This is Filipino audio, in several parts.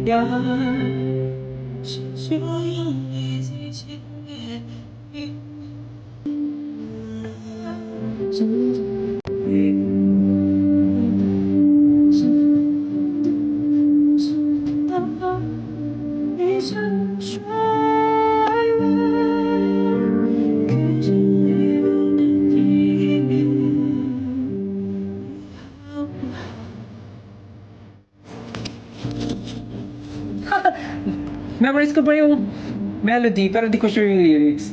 就让你最亲密。Memorize ko pa yung melody, pero di ko sure yung lyrics.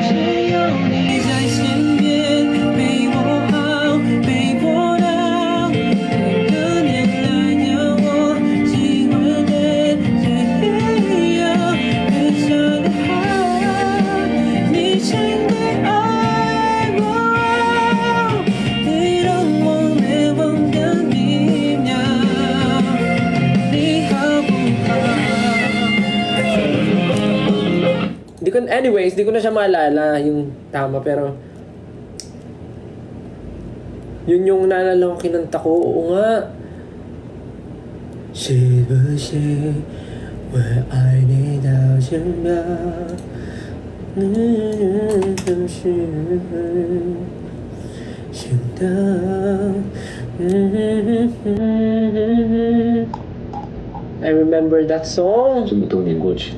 只有你在身边，陪我好，陪我老。每个年来的我，喜欢的最有人生的好，你真的爱我，你让我难忘的秘密，你好不好？ Anyways, di ko na siya maalala yung tama, pero yun yung naalala ko kinanta ko. Oo nga. 是不是我爱你到这样？就是想到。I remember that song. 这么多年过去，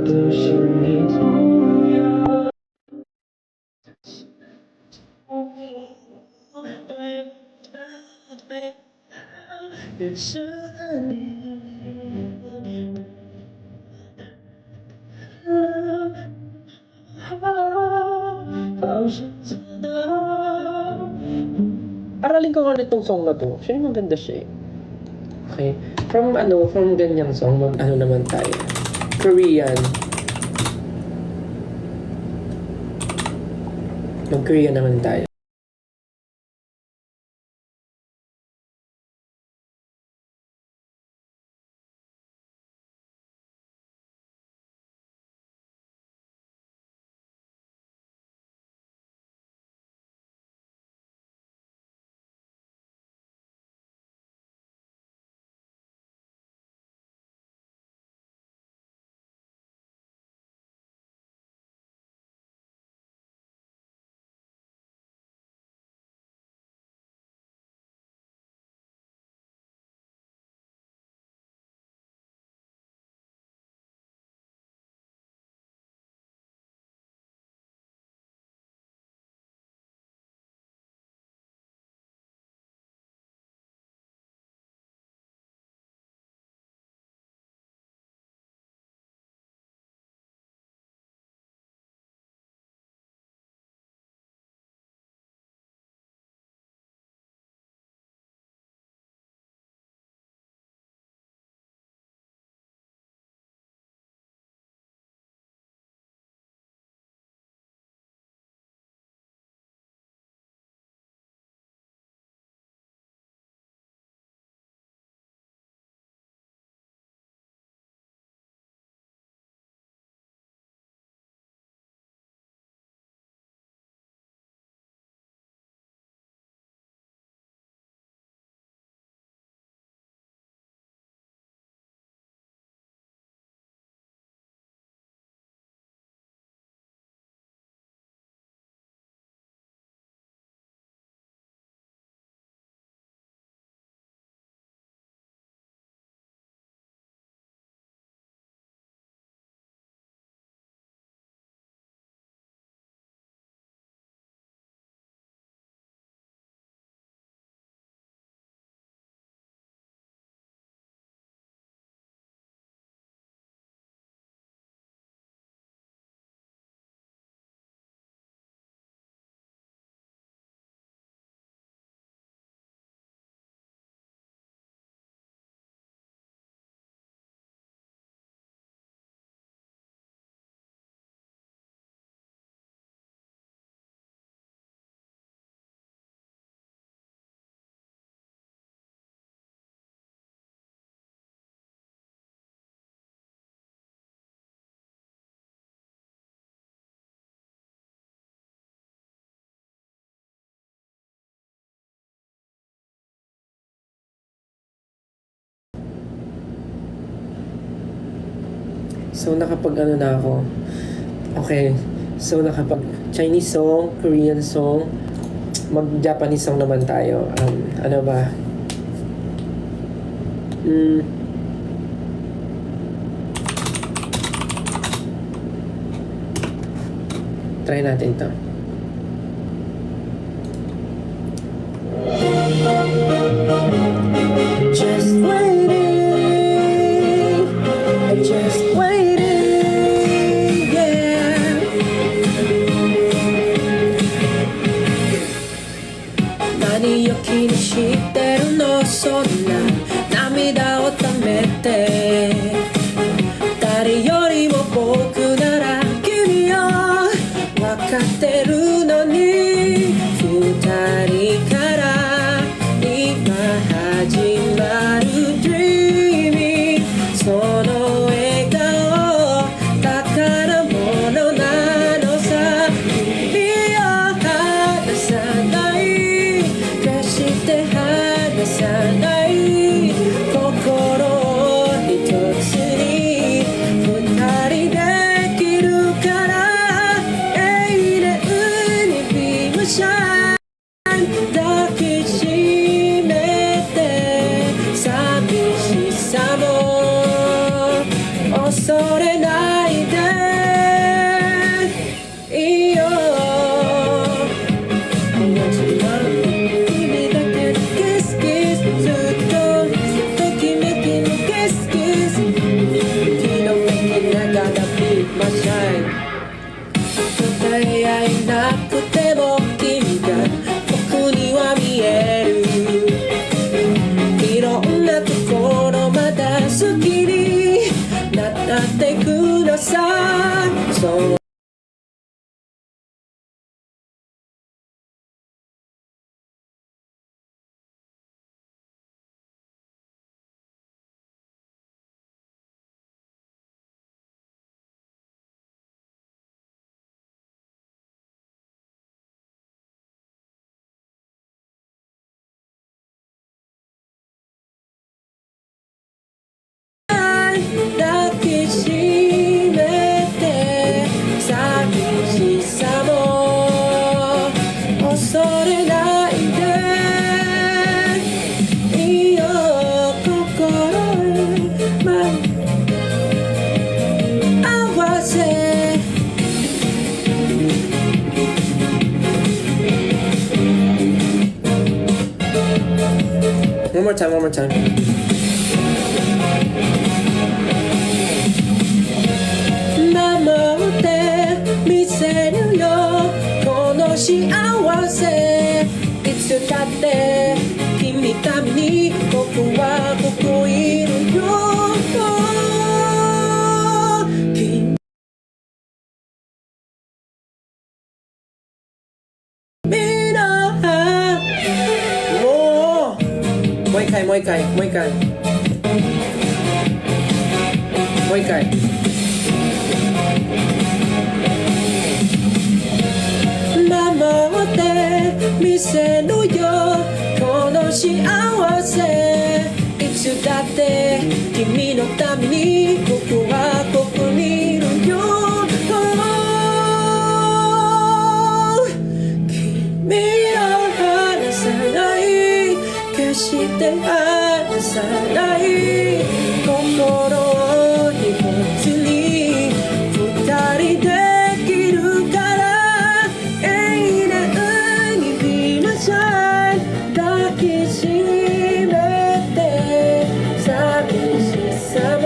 都是你同样。也是你。好想知道。 Aralin ko nga nitong song na to. Actually, maganda siya eh. Okay. From ganyang song, naman tayo. Korean. Mag-Korean naman tayo. So, nakapag ano na ako. Okay. So, nakapag Chinese song, Korean song, mag-Japanese song naman tayo. Ano ba? Try natin to. Just waiting, just waiting, yeah. 何を気にしてるのそんな涙をためて誰よりも僕なら君を分かってるのに二人から今始まる Dreaming その笑顔宝物なのさ君を離さない決して離さない心を一つに二人できるから永遠にビームシャイン抱きしめて寂しさも恐れないでいいよ君だけのキスキスずっとときめきのキスキス気のめきながらビームシャイン答え合いなくても君が僕には見えるいろんなところまだ好きになってくのさそう抱きしめて寂しさも恐れないでいいよ心合わせOne more time, one more time. 守ってみせるよこの幸せいつだって君ために僕はここいるよ君のもう一回もう一回もう一回もう一回守ってみせるよこの幸せいつだって君のために僕はここにいるよ君を離さない決して離さない心を一つに二人できるから永遠にビームシャイン抱きしめて寂しさも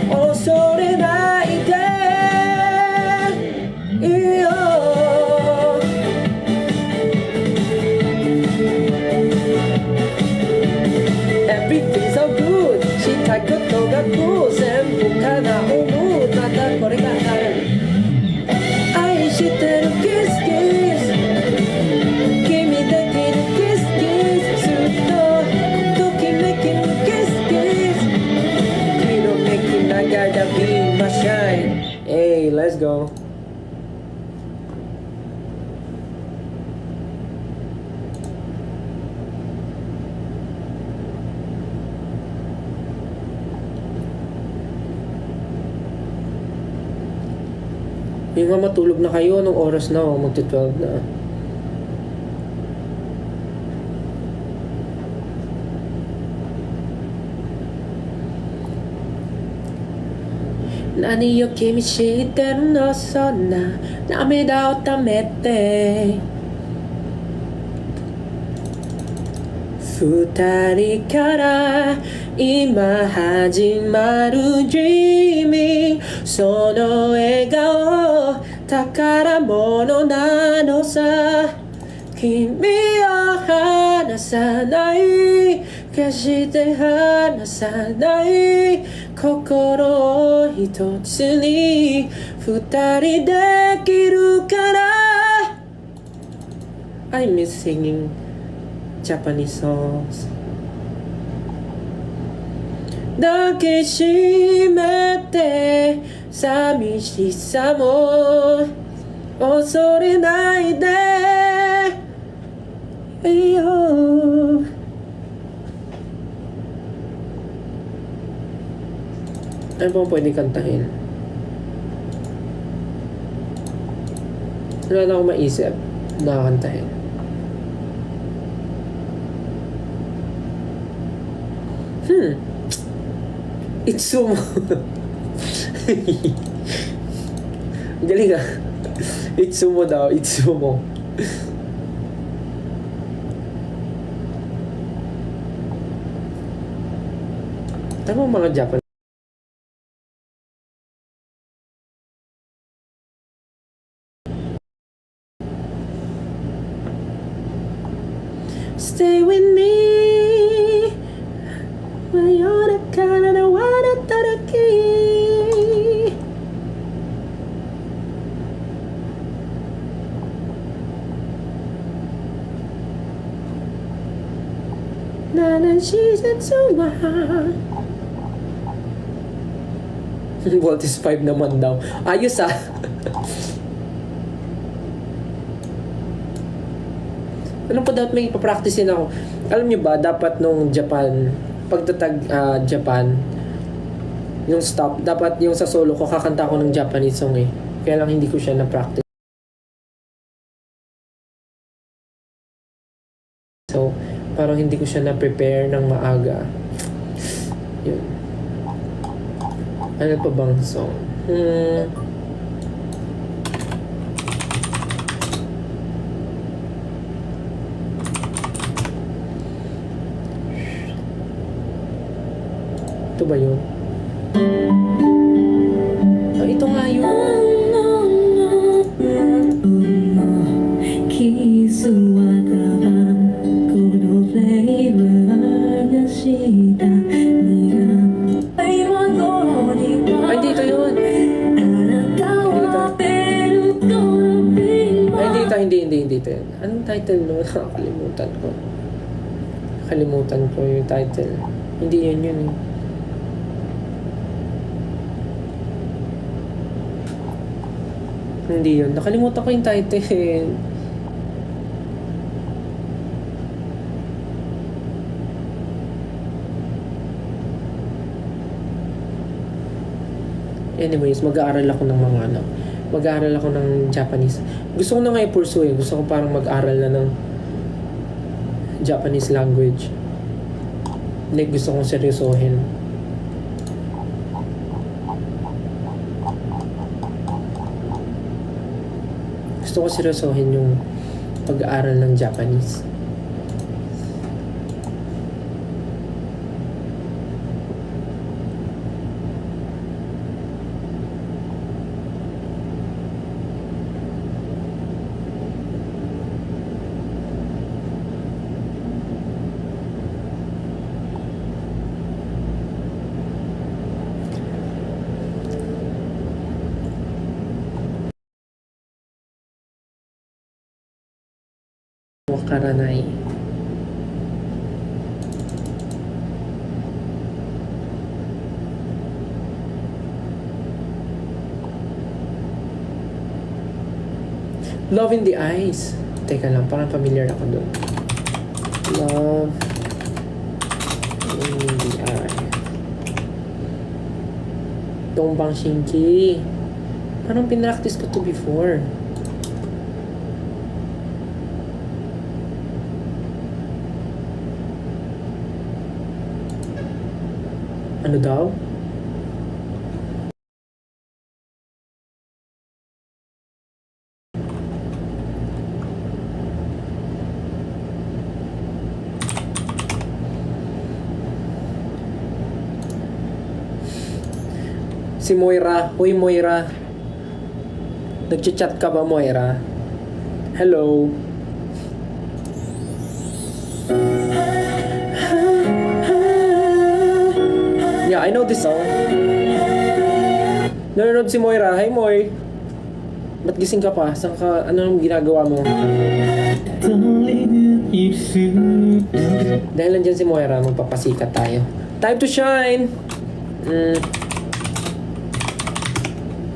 恐れないでいいよEverything's so good. She Yung nga matulog na kayo, anong oras na? Oh, magti-12 na. Nani yo kimi shitteru no sonna namida o tamete Futari kara ima hajimaru dreaming Sono egao takaramono na no sa Kimi o hanasanai Kashite hanasanai Kokoro o hitotsu ni Futari dekiru kara I miss singing Japanese songs. Dake shimete Samishisa mo Osore nai de Iyo Ano bang pwede kantahin? Wala na akong maisip na kantahin. Itsumo. Galing ah. Itsumo daw, Itsumo. Tama mga Japan. Stay with me. Mayora kana na wada taraki. Nanan shizatsuwa. Voltes 5 naman daw. Ayos ah. Alam po dapat may ipapracticein ako. Alam niyo ba, dapat nung Japan, pagtatag Japan, yung stop, dapat yung sa solo ko, kakanta ko ng Japanese song eh. Kaya lang hindi ko siya na-practice. So, parang hindi ko siya na-prepare ng maaga. Yun. Ano pa bang song? Ito ba yun? Oh, ito nga yun. Ay, dito yun. Dito. Ay, hindi dito yun. Anong title no? Nakalimutan ko yung title. Hindi yun eh. Hindi yun. Nakalimutan ko yung title. Anyways, mag-aaral ako ng mga mag-aaral ako ng Japanese. Gusto ko na nga i-pursue eh. Gusto ko parang mag-aaral na ng Japanese language. Like, gusto kong seryosohin. Gusto ko seryosohin yung pag-aaral ng Japanese. Wakaranai. Love in the Eyes. Teka lang, parang familiar ako doon. Love in the Eyes. Dongbang Shinki. Parang pinractice ko to before. Ano daw? Si Moira. Uy, Moira. Nagchat-chat ka ba, Moira? Hello? Yeah, I know this song. Nanonood si Moira. Hi, Moy. Ba't gising ka pa? Saan ka? Ano ginagawa mo? Dahil nandiyan si Moira, magpapasikat tayo. Time to shine!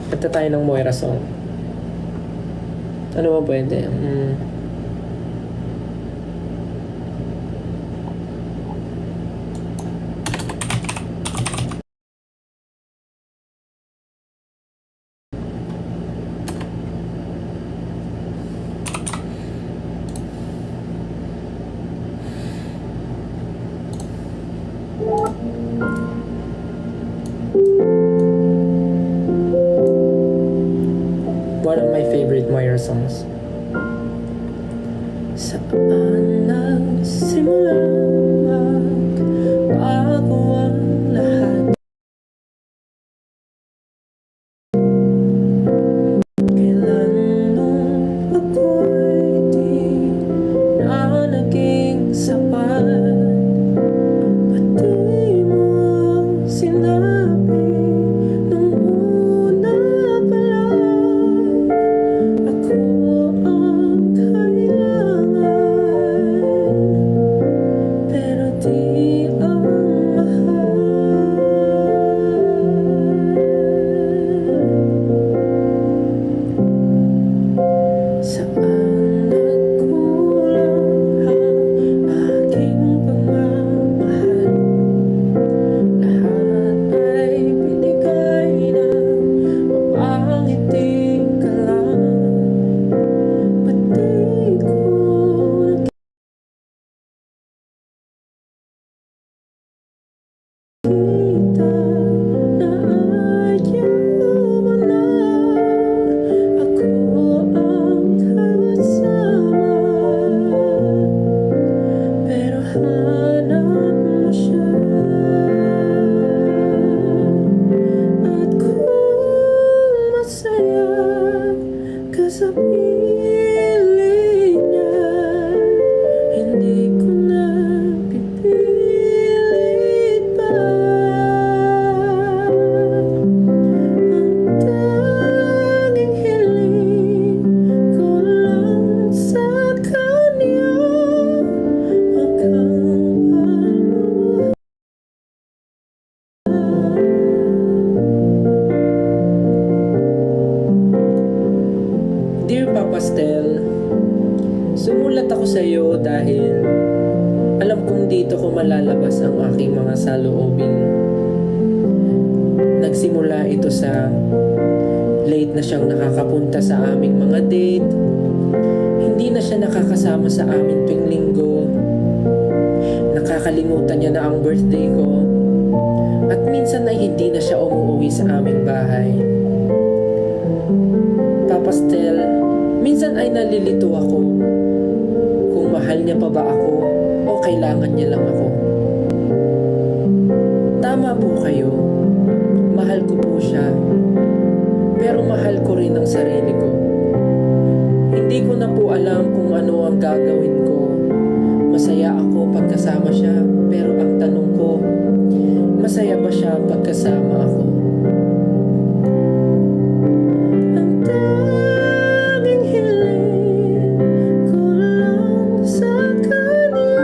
Kanta tayo ng Moira song. Ano ba pwede? One of my favorite Moira songs. Saan nagsimula bago ang lahat? Kailan nung ako'y di na naging sapat? Ba't di mo sinabi nung una pa lang? Ako ang kailangan, pero di ang mahal. Saan nagkulang ang aking pagmamahal? Lahat ay binigay na, mapangiti ka lang. Ba't di ko nakita na ayaw mo na? Ako ang kasama, pero hanap mo siya. At kung masaya ka sa piling niya, hindi ko na pipilit pa. Ang tanging hiling ko lang sa kanya, wag kang maluha. Dear Papa Stel, sumulat ako sa iyo dahil alam kong dito ko malalabas ang aking mga saloobin. Nagsimula ito sa late na siyang nakakapunta sa aming mga date. Hindi na siya nakakasama sa amin tuwing linggo. Nakakalimutan niya na ang birthday ko. At minsan ay hindi na siya umuwi sa aming bahay. Papa Stel, minsan ay nalilito ako kung mahal niya pa ba ako o kailangan niya lang ako. Tama po kayo, mahal ko po siya, pero mahal ko rin ang sarili ko. Hindi ko na po alam kung ano ang gagawin ko. Masaya ako pagkasama siya, pero ang tanong ko, masaya ba siya pagkasama ako? Ang tanging hiling ko lang sa kanya,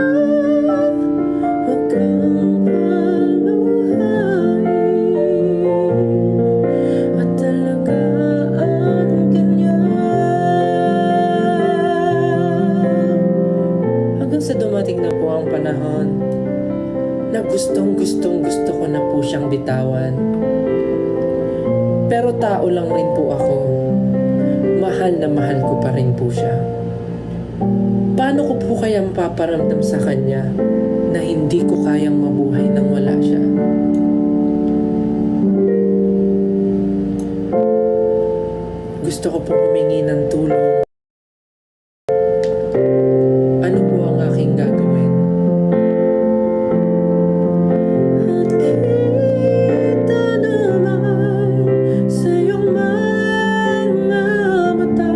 wag kang paluhain. At talagaan ganyan, hanggang sa dumating na po ang panahon na gustong gusto ko na po siyang bitawan. Pero tao lang rin po ako. Mahal na mahal ko pa rin po siya. Paano ko po kaya mapaparamdam sa kanya na hindi ko kayang mabuhay nang wala siya? Gusto ko pong humingi ng tulong. Ano po ang aking gagawin? At kita naman sa iyong mga mata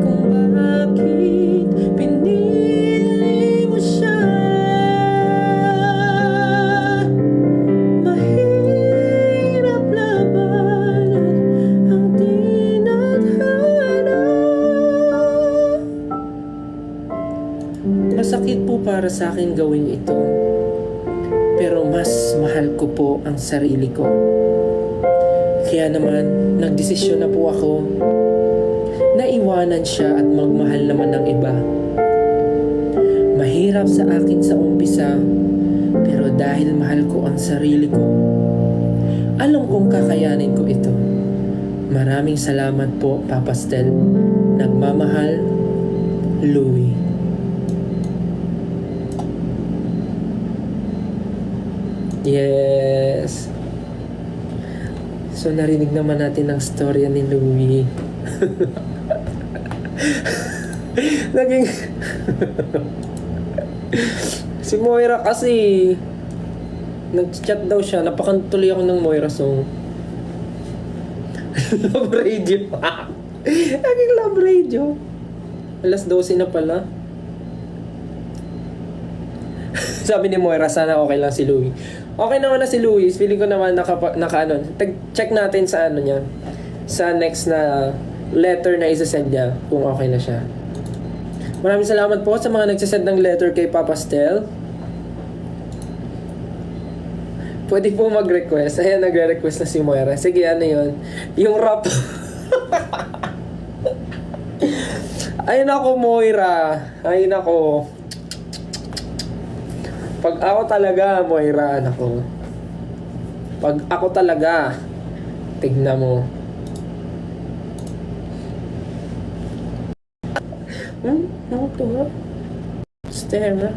kung bakit pinili mo siya. Mahirap labanan ang tinadhana. Masakit po para sa akin gawin ito, pero mas mahal ko po ang sarili ko. Kaya naman, nagdesisyon na po ako na iwanan siya at magmahal naman ng iba. Mahirap sa akin sa umpisa, pero dahil mahal ko ang sarili ko, alam kong kakayanin ko ito. Maraming salamat po, Papa Stel. Nagmamahal, Louie. Yes. So narinig naman natin ang storya ni Louie. Naging si Moira kasi nag-chat daw siya. Napakantuloy ako ng Moira song. Love radio. Naging love radio. Alas 12 na pala. Sabi ni Moira, sana okay lang si Louie. Okay naman na si Louie. Feeling ko naman check natin sa ano niya. Sa next na letter na isa-send niya kung okay na siya. Maraming salamat po sa mga nagsasend ng letter kay Papa Stel. Pwede po mag-request. Ayan, nagre-request na si Moira. Sige, ano yun? Yung rap. Ayun ako, Moira. Ayun ako. Pag ako talaga, Moira, anak ko. Pag ako talaga, tignan mo. Ano ito ha? Stare na.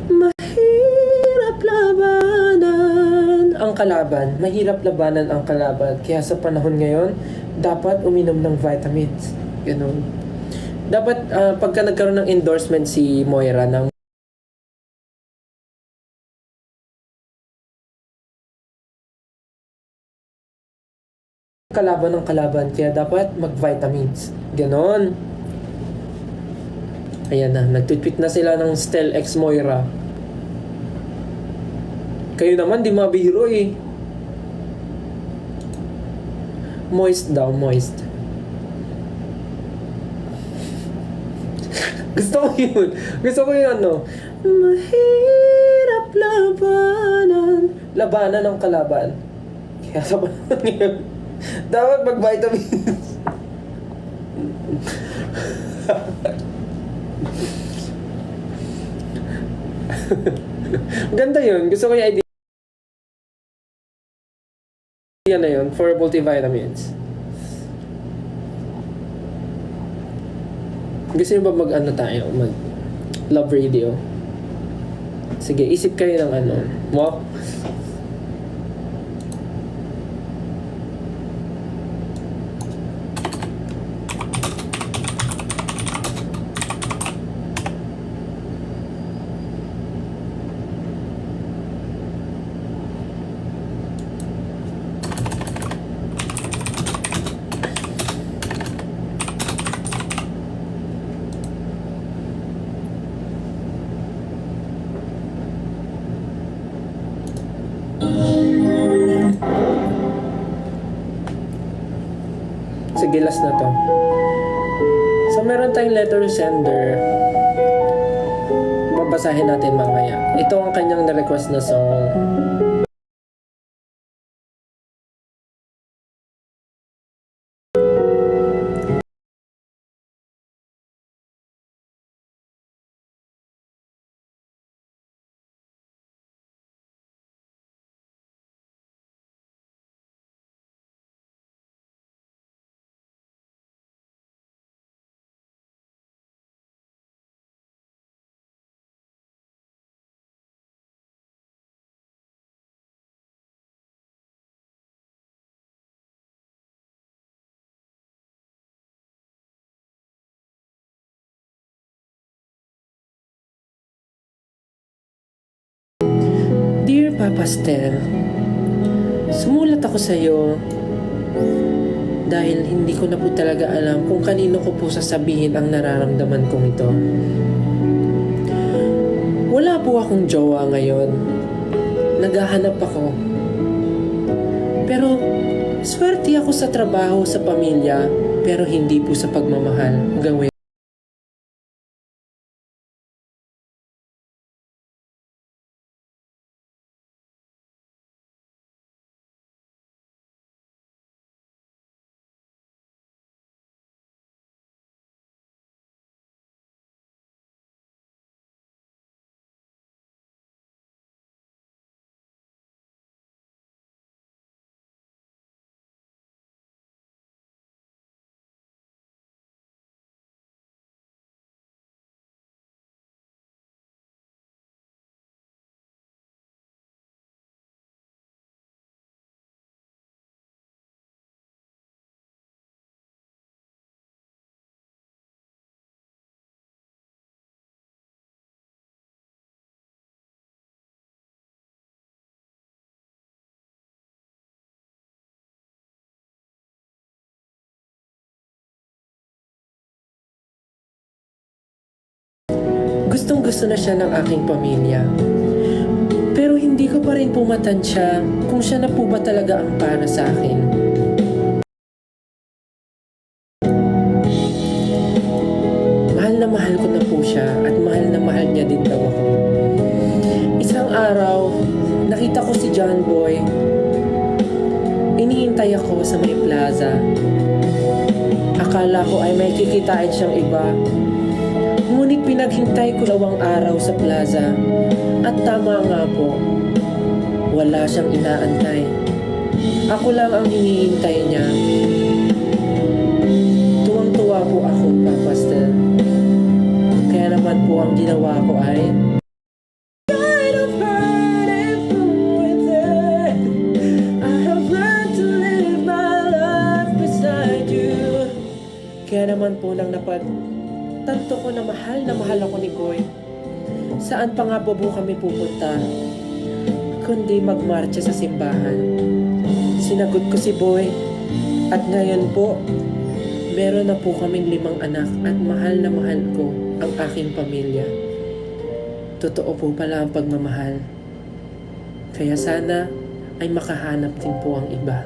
Mahirap labanan ang kalaban. Mahirap labanan ang kalaban. Kaya sa panahon ngayon, dapat uminom ng vitamins. Ganun. Dapat pagka nagkaroon ng endorsement si Moira ng kalaban ng kalaban, kaya dapat mag-vitamins. Ganon. Ayan na, nagtweet na sila ng Stel X Moira. Kayo naman, di mabiro eh. Moist daw, moist. Gusto ko yun. Gusto ko yun, ano. Mahirap labanan. Labanan ng kalaban. Kaya sa panahon ngayon, dapat mag-vitamins. Ganda yun. Gusto ko yung idea na yun for multivitamins. Gusto niyo ba mag-ano tayo? Mag-love radio? Sige, isip kayo ng ano. Mo? Sige, last na to. So, meron tayong letter sender. Babasahin natin mamaya. Ito ang kanyang na-request na song. Pastel, sumulat ako sa iyo dahil hindi ko na po talaga alam kung kanino ko po sasabihin ang nararamdaman kong ito. Wala po akong jowa ngayon. Naghahanap ako. Pero swerte ako sa trabaho, sa pamilya, pero hindi po sa pagmamahal. Gawin. Gustong gusto na siya ng aking pamilya. Pero hindi ko pa rin pumatansya kung siya na po ba talaga ang para sa akin. Mahal na mahal ko na po siya at mahal na mahal niya din daw ako. Isang araw, nakita ko si John Boy. Inihintay ako sa may plaza. Akala ko ay may kikitain siyang iba. Ngunit pinaghintay ko lawang araw sa plaza at tama nga po, wala siyang inaantay. Ako lang ang hinihintay niya. Tuwang-tuwa po ako, Pastel. Kaya naman po ang ginawa ko ay kaya naman po nang tanto ko na mahal ako ni Goy. Saan pa nga po kami pupunta? Kundi magmarcha sa simbahan. Sinagot ko si Boy. At ngayon po, meron na po kaming 5 anak at mahal na mahal ko ang aking pamilya. Totoo po pala ang pagmamahal. Kaya sana ay makahanap din po ang iba.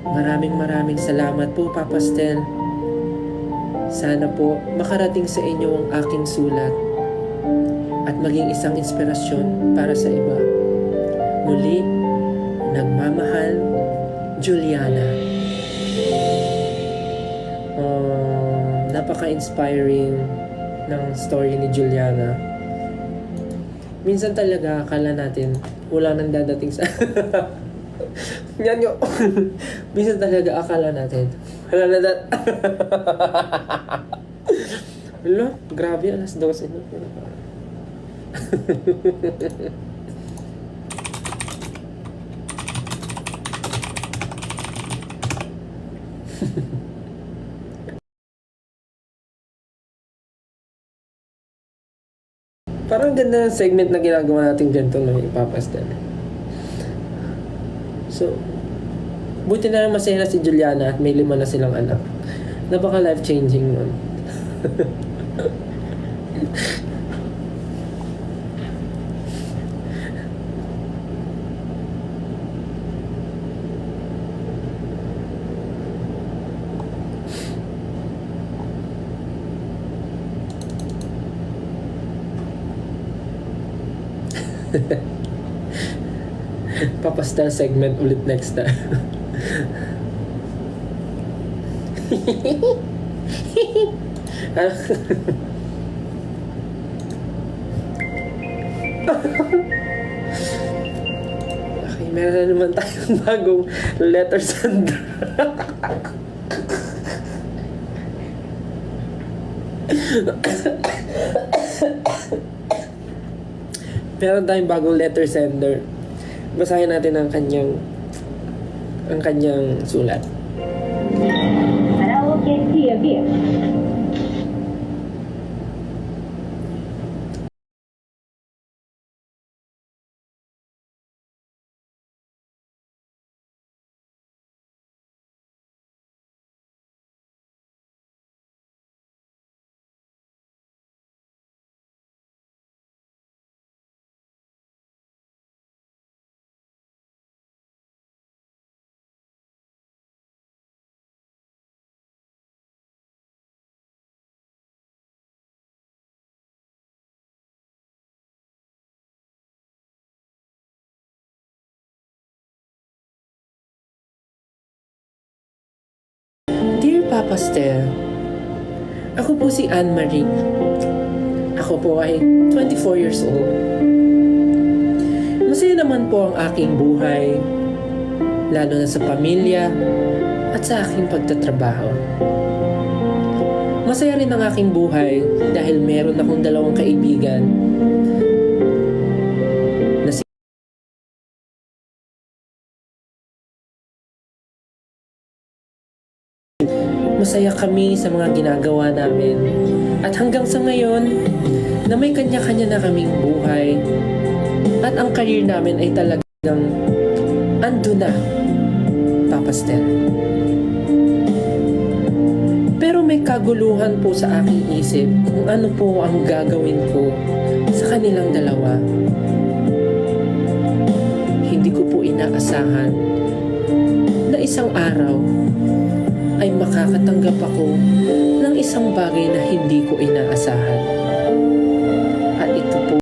Maraming salamat po, Pastel. Sana po makarating sa inyo ang aking sulat at maging isang inspirasyon para sa iba. Muli, nagmamahal, Juliana. Napaka-inspiring ng story ni Juliana. Minsan talaga akala natin wala nang dadating sa... Yan yun. Minsan talaga akala natin wala na Hello? Grabe, alas 12 na. Parang ganda ng segment na ginagawa natin dyan to ng ipapastel. So, buti na lang masaya na si Juliana at may 5 na silang anak. Napaka life-changing nun. Papastel segment ulit next time. Okay, meron na naman tayong bagong letter sender. Meron tayong bagong letter sender. Basahin natin ang kanyang sulat. Papa Stel. Ako po si Anne-Marie. Ako po ay 24 years old. Masaya naman po ang aking buhay, lalo na sa pamilya at sa aking pagtatrabaho. Masaya rin ang aking buhay dahil meron akong 2 kaibigan na si masaya kami sa mga ginagawa namin. At hanggang sa ngayon, na may kanya-kanya na kaming buhay at ang career namin ay talagang ando na, Papa Stel. Pero may kaguluhan po sa aking isip kung ano po ang gagawin ko sa kanilang 2. Hindi ko po inaasahan na isang araw ay makakatanggap ako ng isang bagay na hindi ko inaasahan. At ito po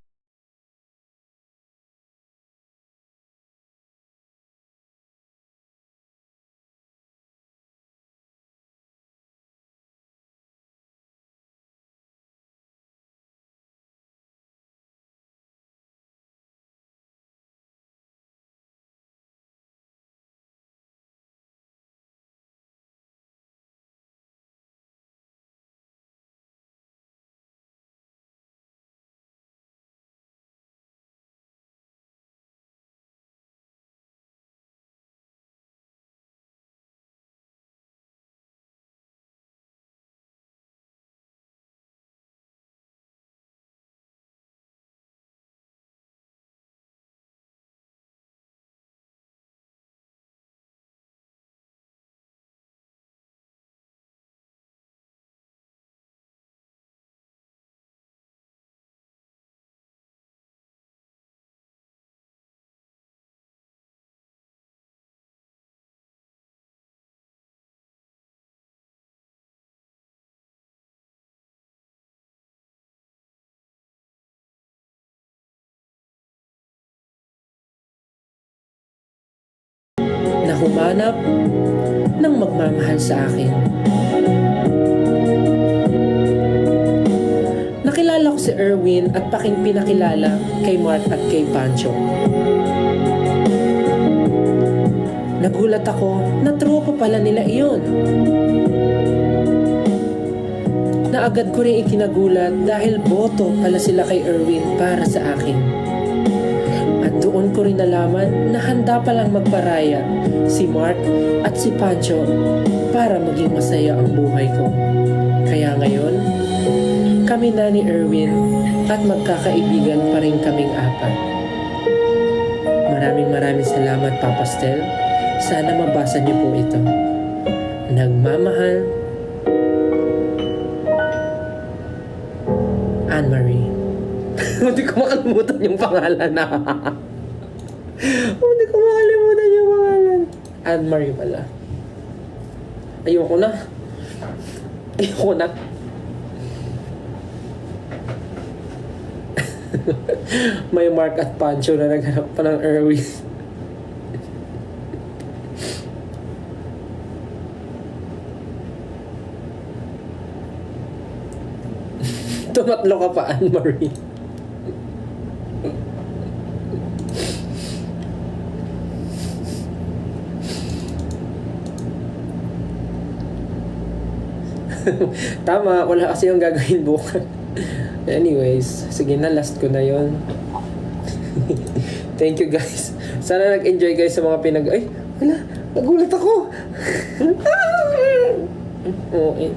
na humanap ng magmamahal sa akin. Nakilala ko si Erwin at pinakilala kay Mark at kay Pancho. Nagulat ako na tropa pala nila iyon. Na agad ko rin ikinagulat dahil boto pala sila kay Erwin para sa akin. At doon ko rin nalaman na handa palang magparaya si Mark at si Pancho para maging masaya ang buhay ko. Kaya ngayon, kami na ni Erwin at magkakaibigan pa rin kaming 4. Maraming salamat, Papa Stel. Sana mabasa niyo po ito. Nagmamahal, Anne-Marie. Hindi ko makalimutan yung pangalan na. Hindi ko makalimutan yung pangalan. Anne-Marie pala. Ayoko na. May Mark at Pancho na naghanap pa ng Erwin. Tumatlo ka pa, Anne-Marie. Tama, wala kasi yung gagawin bukas. Anyways, sige na, last ko na yon. Thank you guys. Sana nag-enjoy guys sa mga Ay, wala, nagulat ako. Okay.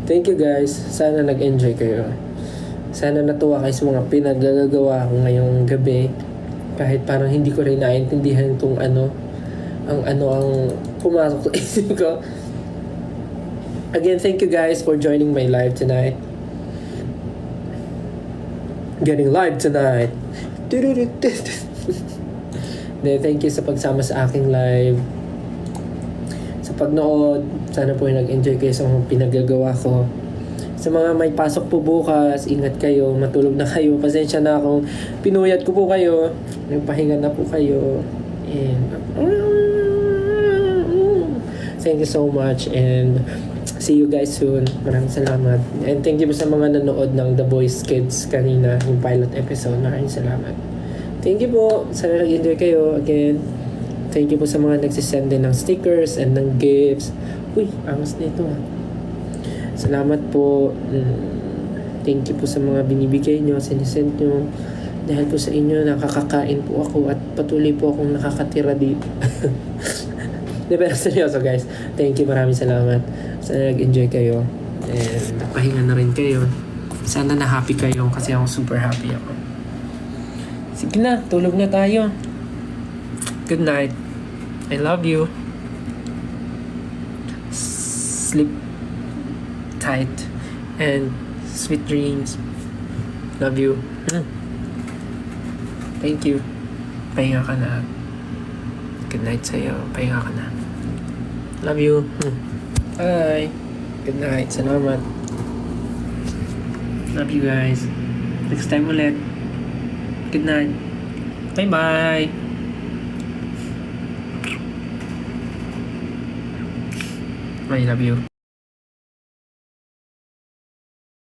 Thank you guys. Sana nag-enjoy kayo. Sana natuwa kayo sa mga pinagagawa ko ngayong gabi. Kahit parang hindi ko rin naintindihan itong ang pumasok sa isip ko. Again, thank you guys for joining my live tonight. Getting live tonight. Thank you sa pagsama sa aking live. Sa pagnood, sana po nag-enjoy kayo sa mga pinagagawa ko. Sa mga may pasok po bukas, ingat kayo, matulog na kayo. Pasensya na kung pinuyat ko po kayo. Nagpahinga na po kayo. And thank you so much and see you guys soon. Maraming salamat. And thank you po sa mga nanood ng The Voice Kids kanina, yung pilot episode. Maraming salamat. Thank you po. Sana nag-enjoy kayo. Again, thank you po sa mga nagsisend din ng stickers and ng gifts. Uy, angas na ito ah. Salamat po. Thank you po sa mga binibigay nyo, sinisend nyo. Dahil po sa inyo, nakakakain po ako at patuloy po akong nakakatira dito. Di, pero seryoso guys, thank you, maraming salamat. Sana nag-enjoy kayo and pahinga na rin kayo. Sana na-happy kayo kasi ako super happy ako. Sige na, tulog na tayo. Good night. I love you. Sleep tight and sweet dreams. Love you. Thank you. Pahinga ka na. Good night sa'yo. Pahinga ka na. Love you. Bye. Good night. Salamat. Love you guys. Next time ulit. Good night. Bye-bye. I love you.